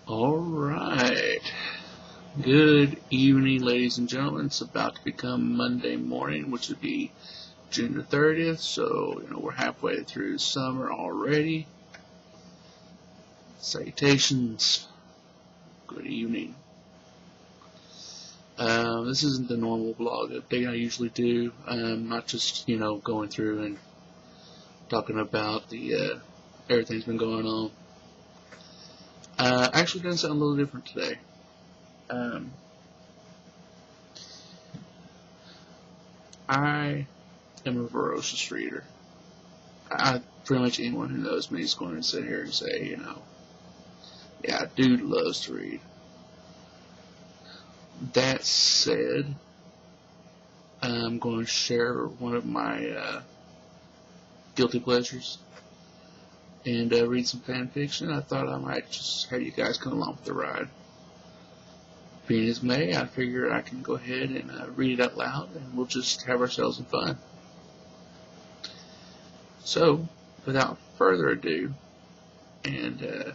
Alright. Good evening, ladies and gentlemen. It's about to become Monday morning, which would be June the 30th, so we're halfway through summer already. Salutations. Good evening. This isn't the normal blog update I usually do. Not just, going through and talking about the everything's been going on. Actually doing something a little different today. I am a ferocious reader. Pretty much anyone who knows me is going to sit here and say, yeah, dude loves to read. That said, I'm going to share one of my guilty pleasures and read some fan fiction. I thought I might just have you guys come along for the ride. Being as May, I figure I can go ahead and read it out loud, and we'll just have ourselves some fun. So, without further ado, and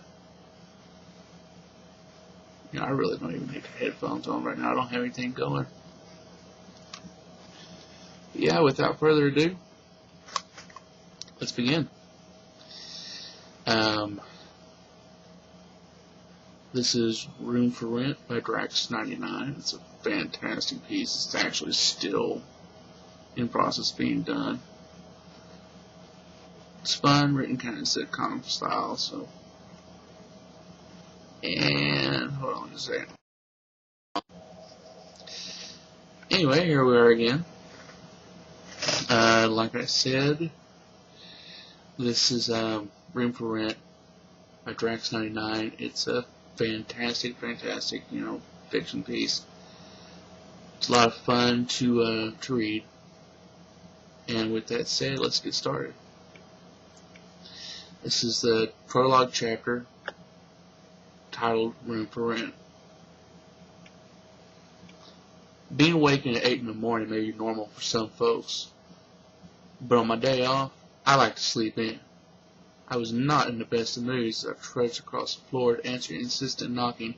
I really don't even need the headphones on right now. I don't have anything going. But yeah, without further ado, let's begin. This is Room for Rent by Draxx99. It's a fantastic piece. It's actually still in process of being done. It's fun, written kind of sitcom style, so. And, hold on just a second. Anyway, here we are again. Like I said, this is Room for Rent by Draxx99. It's a fantastic, fiction piece. It's a lot of fun to read. And with that said, let's get started. This is the prologue chapter titled Room for Rent. Being awakened at 8 in the morning may be normal for some folks, but on my day off, I like to sleep in. I was not in the best of moods as I trudged across the floor to answer insistent knocking,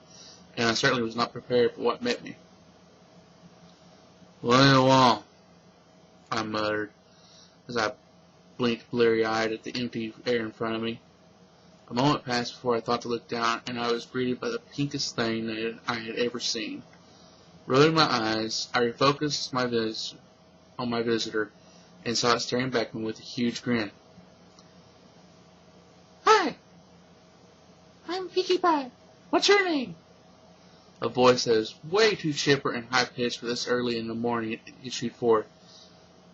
and I certainly was not prepared for what met me. "What do you want?" I muttered, as I blinked bleary-eyed at the empty air in front of me. A moment passed before I thought to look down, and I was greeted by the pinkest thing that I had ever seen. Rolling my eyes, I refocused on my visitor and saw it staring back at me with a huge grin. "Hi, I'm Pinkie Pie. What's your name?" A voice that was way too chipper and high-pitched for this early in the morning issued forth,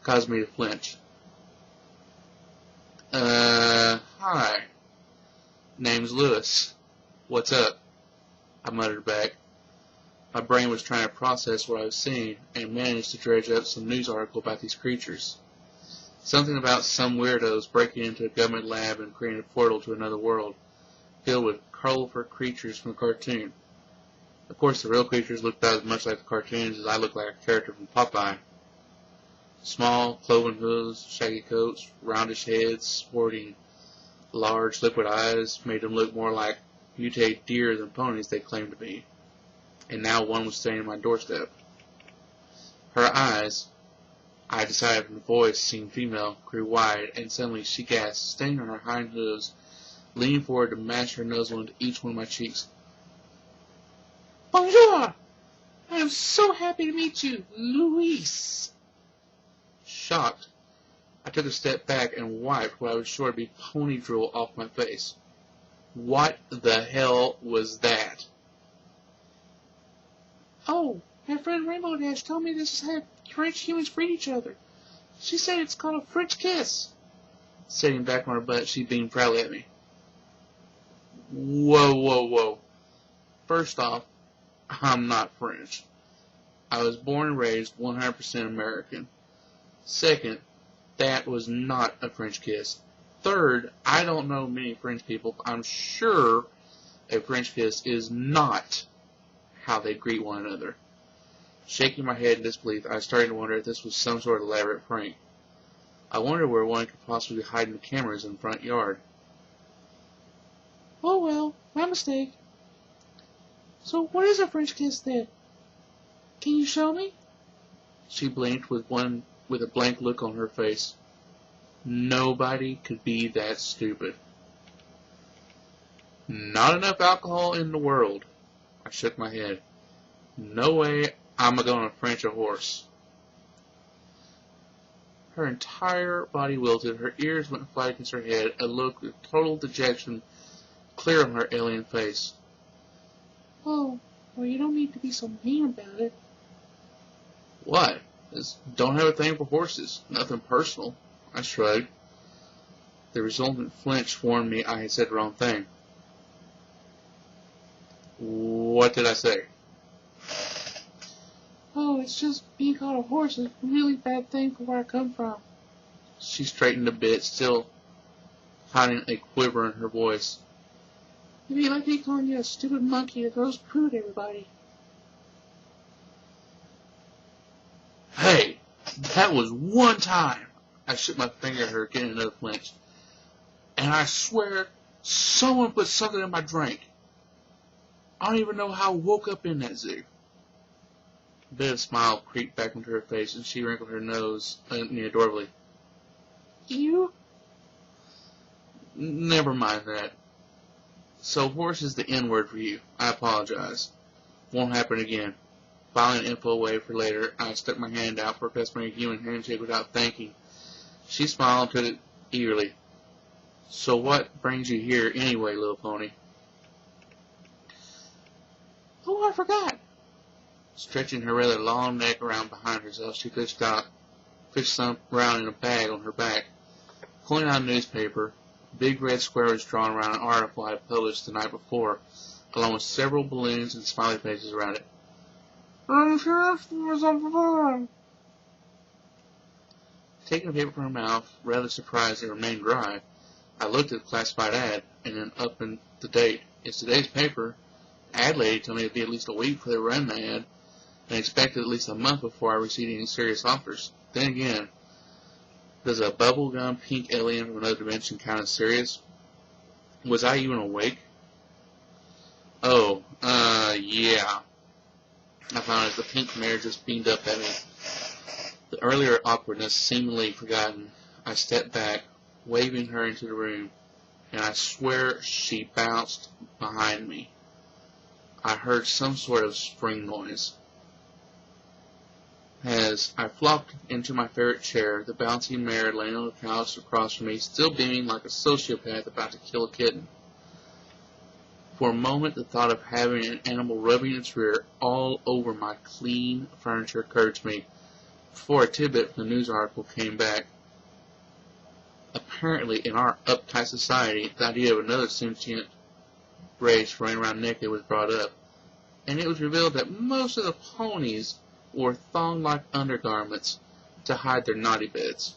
caused me to flinch. Hi. Name's Lewis. What's up?" I muttered back. My brain was trying to process what I was seeing, and managed to dredge up some news article about these creatures. Something about some weirdos breaking into a government lab and creating a portal to another world, filled with colorful creatures from a cartoon. Of course, the real creatures looked about as much like the cartoons as I looked like a character from Popeye. Small, cloven hooves, shaggy coats, roundish heads, sporting large liquid eyes made them look more like mutated deer than ponies they claimed to be. And now one was standing at my doorstep. Her eyes, I decided from the voice seemed female, grew wide, and suddenly she gasped, standing on her hind hooves, leaning forward to mash her nozzle into each one of my cheeks. "Bonjour! I am so happy to meet you, Luis." Shocked, I took a step back and wiped what I was sure to be pony drool off my face. What the hell was that? "Oh, my friend Rainbow Dash told me this is how French humans greet each other. She said it's called a French kiss." Sitting back on her butt, she beamed proudly at me. Whoa. First off, I'm not French. I was born and raised 100% American. Second, that was not a French kiss. Third, I don't know many French people, but I'm sure a French kiss is not how they greet one another. Shaking my head in disbelief, I was starting to wonder if this was some sort of elaborate prank. I wondered where one could possibly be hiding the cameras in the front yard. "Oh well, my mistake." So what is a French kiss then? Can you show me? She blinked with a blank look on her face. Nobody could be that stupid. Not enough alcohol in the world. I shook my head. No way I'm gonna French a horse. Her entire body wilted, her ears went flat against her head, a look of total dejection clear on her alien face. Oh, well, you don't need to be so mean about it. What? Just don't have a thing for horses. Nothing personal. I shrugged. The resultant flinch warned me I had said the wrong thing. What did I say? Oh, it's just being called a horse is a really bad thing for where I come from. She straightened a bit, still hiding a quiver in her voice. It'd be like me calling you a stupid monkey that throws poo at everybody. Hey, that was one time. I shook my finger at her, getting another flinch. And I swear, someone put something in my drink. I don't even know how I woke up in that zoo. A bit of a smile creeped back into her face, and she wrinkled her nose adorably. You? Never mind that. So horse is the N-word for you. I apologize. Won't happen again. Filing info away for later, I stuck my hand out for a customary human handshake without thanking. She smiled and took it eagerly. So what brings you here anyway, little pony? Oh, I forgot. Stretching her rather long neck around behind herself, she fished some around in a bag on her back. Pulling out a newspaper, a big red square was drawn around an article I had published the night before, along with several balloons and smiley faces around it. Taking the paper from her mouth, rather surprised it remained dry, I looked at the classified ad, and then up in the date. It's today's paper. Ad lady told me it'd be at least a week before they ran the ad, and expected at least a month before I received any serious offers. Then again, does a bubblegum pink alien from another dimension count as serious? Was I even awake? Oh, yeah. I found as the pink mare just beamed up at me. The earlier awkwardness seemingly forgotten, I stepped back, waving her into the room, and I swear she bounced behind me. I heard some sort of spring noise. As I flopped into my favorite chair, the bouncy mare laying on the couch across from me, still beaming like a sociopath about to kill a kitten. For a moment, the thought of having an animal rubbing its rear all over my clean furniture occurred to me, before a tidbit from the news article came back. Apparently, in our uptight society, the idea of another sentient race running around naked was brought up, and it was revealed that most of the ponies wore thong-like undergarments to hide their naughty bits.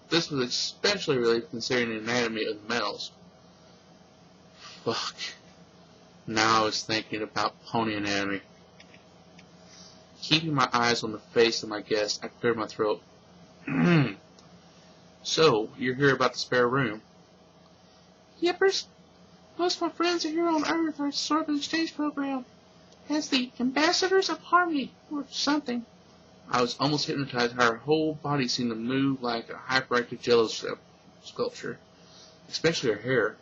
This was especially relief considering the anatomy of the males. Fuck. Now I was thinking about pony anatomy. Keeping my eyes on the face of my guest, I cleared my throat. So, you're here about the spare room? Yippers. Most of my friends are here on Earth are sort of an exchange program. As the ambassadors of harmony, or something. I was almost hypnotized how her whole body seemed to move like a hyperactive jello sculpture, especially her hair.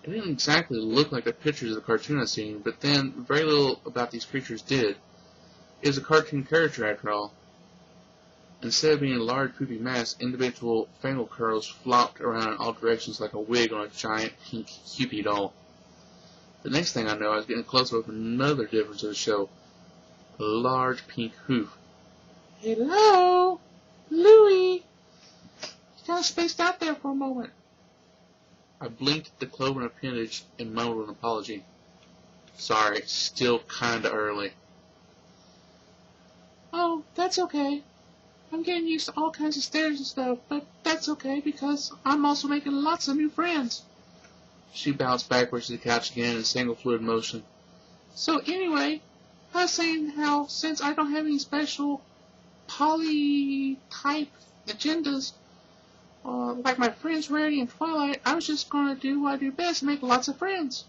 It didn't exactly look like the pictures of the cartoon I'd seen, but then very little about these creatures did. It was a cartoon character after all. Instead of being a large poopy mass, individual facial curls flopped around in all directions like a wig on a giant pink Cupid doll. The next thing I know, I was getting close with another difference of the show. A large pink hoof. Hello? Louie? You kind of spaced out there for a moment. I blinked at the cloven appendage and mumbled an apology. Sorry, it's still kinda early. Oh, that's okay. I'm getting used to all kinds of stairs and stuff, but that's okay because I'm also making lots of new friends. She bounced backwards to the couch again in single fluid motion. So anyway, I was saying how since I don't have any special poly-type agendas, like my friends Rarity and Twilight, I was just going to do what I do best, make lots of friends.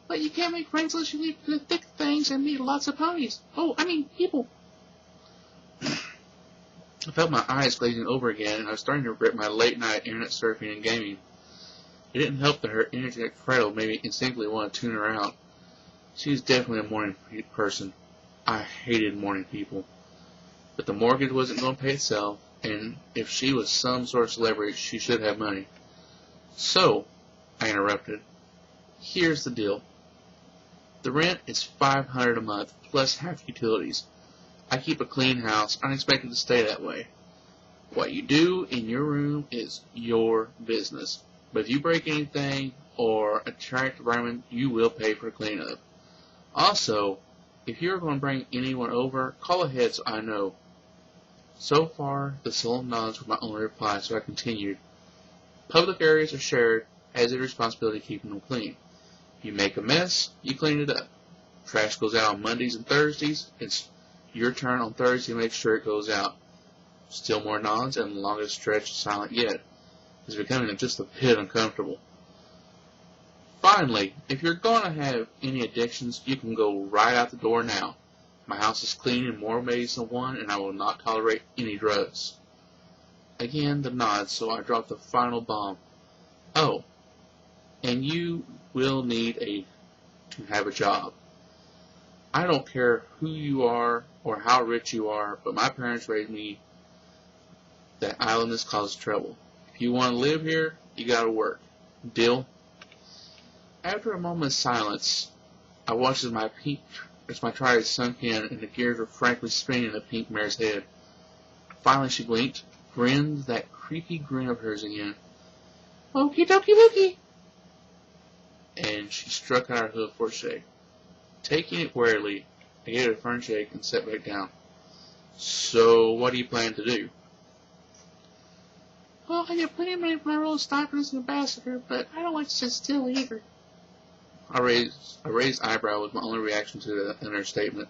But you can't make friends unless you leave the thick things and meet lots of ponies. Oh, I mean, people. I felt my eyes glazing over again, and I was starting to regret my late-night internet surfing and gaming. It didn't help that her energetic prattle made me instinctively want to tune her out. She was definitely a morning person. I hated morning people. But the mortgage wasn't going to pay itself, and if she was some sort of celebrity, she should have money. So, I interrupted, here's the deal. The rent is $500 a month, plus half utilities. I keep a clean house. I'm expected to stay that way. What you do in your room is your business. But if you break anything or attract environment, you will pay for cleanup. Also, if you're going to bring anyone over, call ahead so I know. So far, the solemn nods were my only reply, so I continued. Public areas are shared, as a responsibility to keeping them clean. You make a mess, you clean it up. Trash goes out on Mondays and Thursdays. It's your turn on Thursday to make sure it goes out. Still more nods, and the longest stretch silent yet. It's becoming just a bit uncomfortable. Finally, if you're going to have any addictions, you can go right out the door now. My house is clean in more ways than one, and I will not tolerate any drugs. Again, the nods, so I dropped the final bomb. Oh, and you will need to have a job. I don't care who you are or how rich you are, but my parents raised me that idleness causes trouble. If you want to live here, you gotta work. Deal? After a moment's silence, I watched as my trident sunk in and the gears were frankly spinning in the pink mare's head. Finally she blinked, grinned that creepy grin of hers again. Okie dokie wookie. And she struck out her hoof for a shake. Taking it warily, I gave it a firm shake and sat back down. So, what do you plan to do? Well, I get plenty of money for my role as stipend as an ambassador, but I don't like to sit still either. A raised eyebrow was my only reaction to the understatement.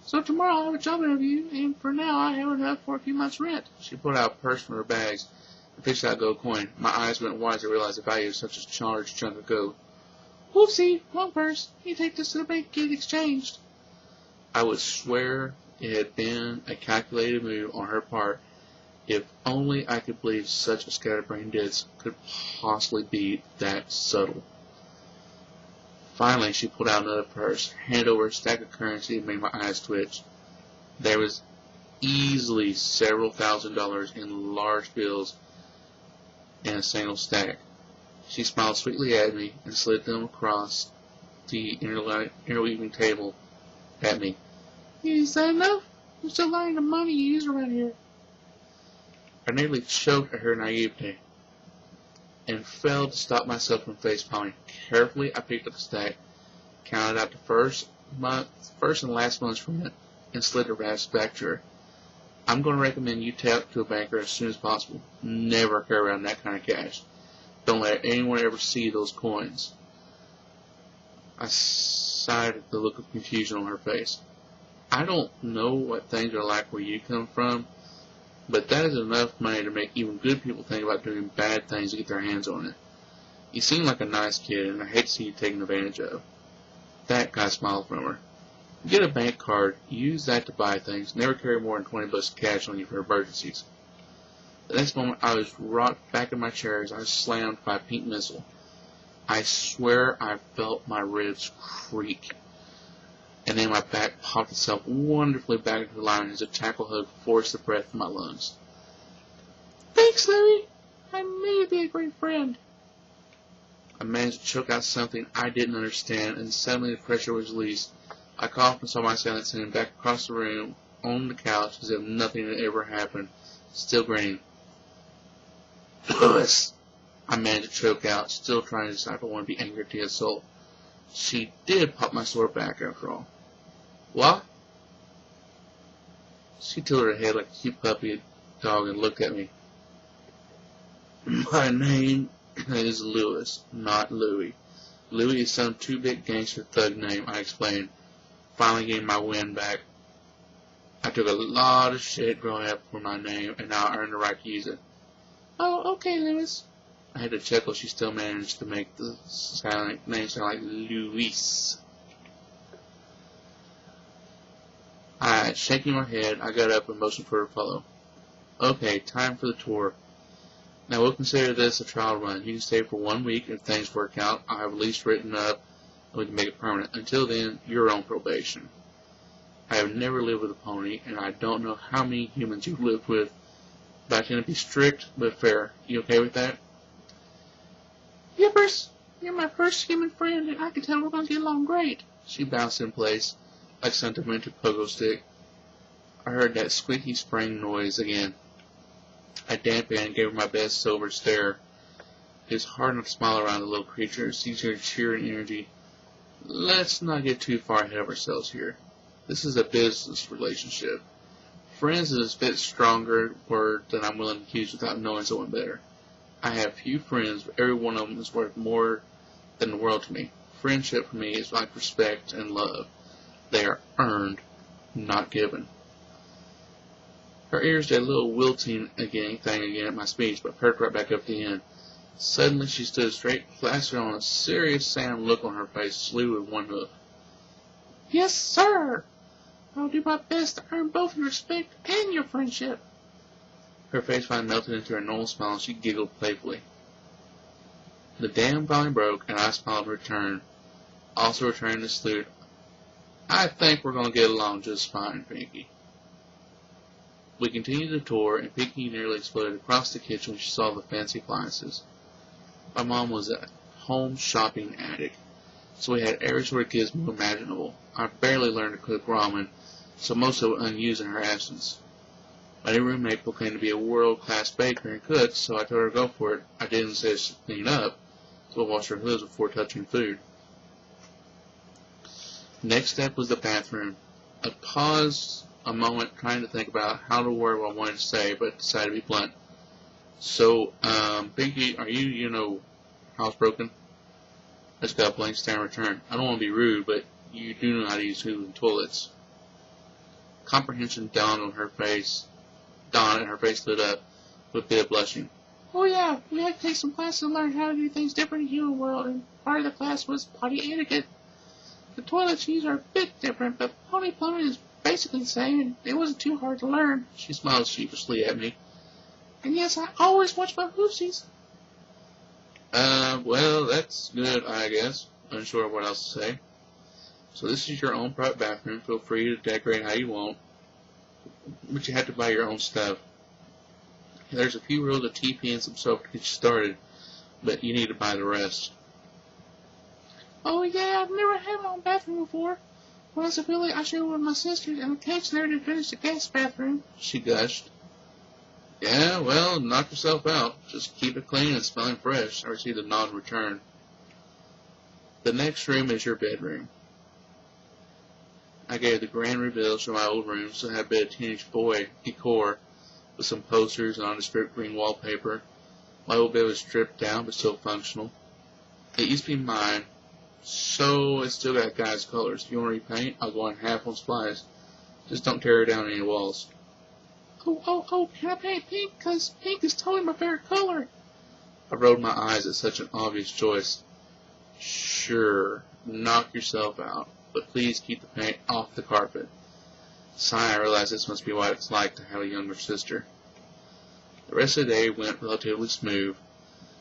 So tomorrow I'll have a job interview, and for now I have enough for a few months' rent. She pulled out a purse from her bags and fished out a gold coin. My eyes went wide as I realized the value of such a large chunk of gold. Whoopsie, wrong purse. You take this to the bank and get it exchanged. I would swear it had been a calculated move on her part. If only I could believe such a scatterbrained ditz could possibly be that subtle. Finally, she pulled out another purse, handed over a stack of currency, and made my eyes twitch. There was easily several $1,000s in large bills in a single stack. She smiled sweetly at me and slid them across the interweaving table at me. Is that enough? I'm still learning the money you use around here. I nearly choked at her naivete and failed to stop myself from face-palming. Carefully, I picked up the stack, counted out the first and last month's rent, and slid the rest back to her. I'm going to recommend you tap to a banker as soon as possible. Never carry around that kind of cash. Don't let anyone ever see those coins. I sighed at the look of confusion on her face. I don't know what things are like where you come from, but that is enough money to make even good people think about doing bad things to get their hands on it. You seem like a nice kid, and I hate to see you taken advantage of. That guy smiled from her. Get a bank card, use that to buy things, never carry more than $20 cash on you for emergencies. The next moment, I was rocked back in my chair as I was slammed by a pink missile. I swear I felt my ribs creak. And then my back popped itself wonderfully back into line as a tackle hug forced the breath from my lungs. Thanks, Louie. I may be a great friend. I managed to choke out something I didn't understand, and suddenly the pressure was released. I coughed and saw myself sitting back across the room on the couch as if nothing had ever happened, still grinning. Louis! I managed to choke out, still trying to decide if I wanted to be angry at the assault. She did pop my sore back, after all. What? She tilted her head like a cute puppy dog and looked at me. My name is Louis, not Louie. Louie is some two-bit gangster thug name, I explained, finally getting my wind back. I took a lot of shit growing up for my name, and now I earned the right to use it. Oh, okay, Louis. I had to chuckle. She still managed to make the name sound like Luis. Shaking my head, I got up and motioned for her to follow. Okay, time for the tour. Now we'll consider this a trial run. You can stay for 1 week. If things work out, I'll have a lease written up and we can make it permanent. Until then, you're on probation. I have never lived with a pony, and I don't know how many humans you've lived with, but I tend to be strict but fair. You okay with that? Yippers, you're my first human friend, and I can tell we're going to get along great. She bounced in place like some demented pogo stick. I heard that squeaky spring noise again. I dampened and gave her my best sober stare. It was hard not to smile around the little creature, seizing her cheer and energy. Let's not get too far ahead of ourselves here. This is a business relationship. Friends is a bit stronger word than I'm willing to use without knowing someone better. I have few friends, but every one of them is worth more than the world to me. Friendship for me is like respect and love. They are earned, not given. Her ears did a little wilting thing again at my speech, but perked right back up at the end. Suddenly she stood straight, flaccid on a serious sound look on her face, slew with one hoof. Yes, sir. I'll do my best to earn both your respect and your friendship. Her face finally melted into her normal smile, and she giggled playfully. The dam finally broke, and I smiled in return, also returning the salute. I think we're going to get along just fine, Pinky. We continued the tour, and Pinky nearly exploded across the kitchen when she saw the fancy appliances. My mom was a home shopping addict, so we had every sort of gizmo imaginable. I barely learned to cook ramen, so most of it unused in her absence. My new roommate proclaimed to be a world-class baker and cook, so I told her to go for it. I didn't say she should clean up, so wash her hooves before touching food. Next step was the bathroom. I paused a moment trying to think about how to word what I wanted to say, but decided to be blunt. So, Pinky, are you, housebroken? I just got a blank stare in return. I don't want to be rude, but you do know how to use hooves and toilets. Comprehension dawned on her face. And her face lit up with a bit of blushing. Oh yeah, we had to take some classes to learn how to do things different in the human world, and part of the class was potty etiquette. The toilets used are a bit different, but potty plumbing is basically the same, and it wasn't too hard to learn. She smiled sheepishly at me. And yes, I always watch my hoosies. Well, that's good, I guess. Unsure of what else to say. So this is your own private bathroom. Feel free to decorate how you want, but you have to buy your own stuff. There's a few rolls of TP and some soap to get you started, but you need to buy the rest. Oh yeah, I've never had my own bathroom before. When I was a village, I shared with my sisters, and the cakes there to finish the guest bathroom. She gushed. Yeah, well, knock yourself out. Just keep it clean and smelling fresh. I received a nod in return. The next room is your bedroom. I gave the grand reveals from my old room, so I had a bit of teenage boy decor with some posters and nondescript green wallpaper. My old bed was stripped down but still functional. It used to be mine, so it's still got guys' colors. If you want to repaint, I'll go on half on supplies. Just don't tear down any walls. Oh, can I paint pink? 'Cause pink is totally my favorite color. I rolled my eyes at such an obvious choice. Sure, knock yourself out, but please keep the paint off the carpet. Sigh, I realized this must be what it's like to have a younger sister. The rest of the day went relatively smooth.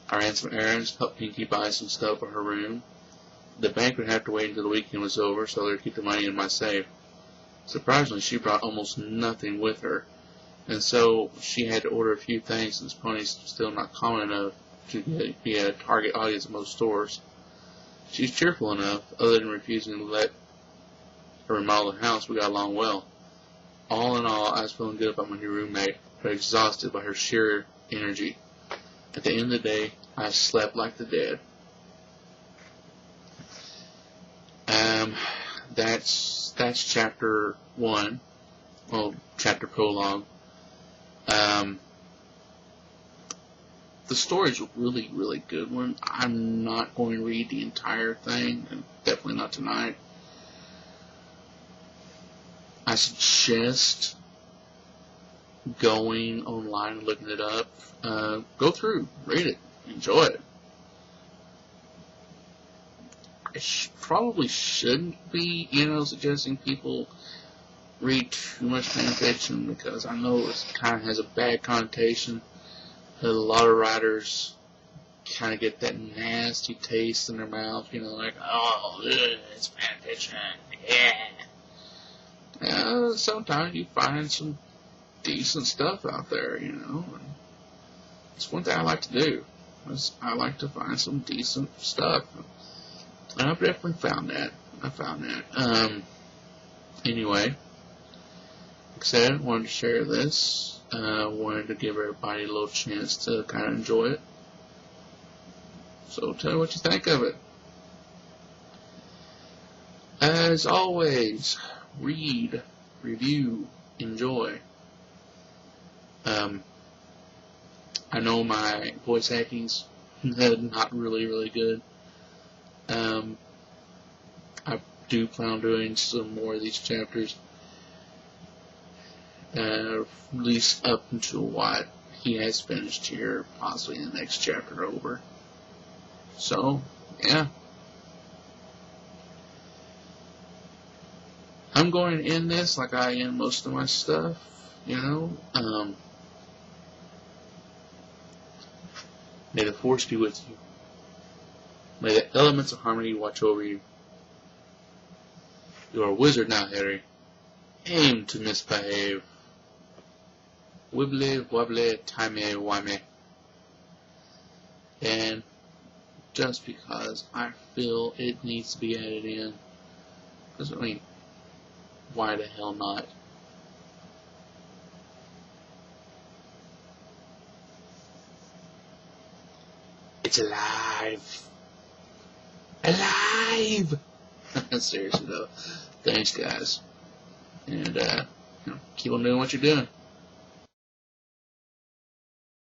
I ran some errands, helped Pinky buy some stuff for her room. The bank would have to wait until the weekend was over, so I would keep the money in my safe. Surprisingly, she brought almost nothing with her, and so she had to order a few things since ponies still not common enough to be a target audience at most stores. She's cheerful enough, other than refusing to let her remodel the house. We got along well. All in all, I was feeling good about my new roommate, but exhausted by her sheer energy. At the end of the day, I slept like the dead. That's chapter 1. Well, chapter prologue. The story's a really, really good one. I'm not going to read the entire thing, and definitely not tonight. I suggest going online and looking it up. Go through, read it. enjoy it. I probably shouldn't be, suggesting people read too much fan fiction, because I know it kind of has a bad connotation. That a lot of writers kind of get that nasty taste in their mouth, like, oh, it's fan fiction, yeah. Sometimes you find some decent stuff out there, and it's one thing I like to do. I like to find some decent stuff, and I've definitely found that. Anyway, like I said, I wanted to share this. Wanted to give everybody a little chance to kind of enjoy it. So tell me what you think of it. As always, read, review, enjoy. I know my voice acting's not really good. I do plan on doing some more of these chapters, at least up until what he has finished here, possibly in the next chapter over. So, yeah. I'm going to end this like I end most of my stuff, May the force be with you. May the elements of harmony watch over you. You are a wizard now, Harry. Aim to misbehave. Wibbly wobbly timey wimey. And just because I feel it needs to be added in, because why the hell not? It's alive! Alive! Seriously though. Thanks, guys. And, keep on doing what you're doing.